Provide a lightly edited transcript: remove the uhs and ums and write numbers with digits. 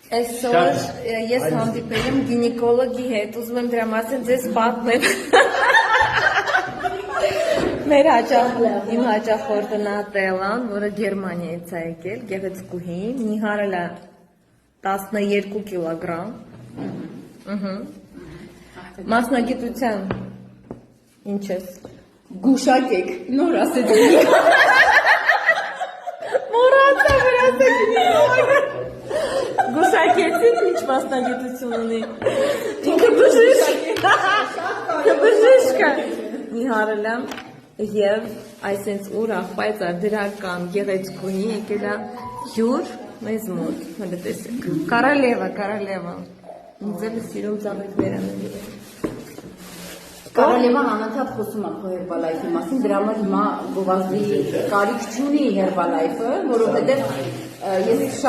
Այսօր ես հանդիպել եմ գինեկոլոգի հետ, ուզում եմ դրա մասին ձեզ պատմեմ։ Իմ հաճախորդը Նատելան, որը Գերմանիայից է եկել, գեղեցկուհի, նիհարել է 12 կիլոգրամ։ Մասնագիտության ինչ ես։ Գուշակեք, նոր ասեցի։ Մոռացա վրացեք Գուշակեցին ինչ մասնագիտություն ունի։ Ինքը բժիշկ է։ Նիհարել եմ և այսենց ուրախ, պայծառ դրական գեղեցկուհի եկել է հյուր մեզ մոտ, հələ տեսեք։ Կարալևա։ Ինձ էլ սիրում ծաղիկներ եմ։ Կարալևան անընդհատ խոսում է քո Herbalife-ի մասին, դրա համար հիմա գովազդի կարիք չունի Herbalife-ը, որովհետև ես շատ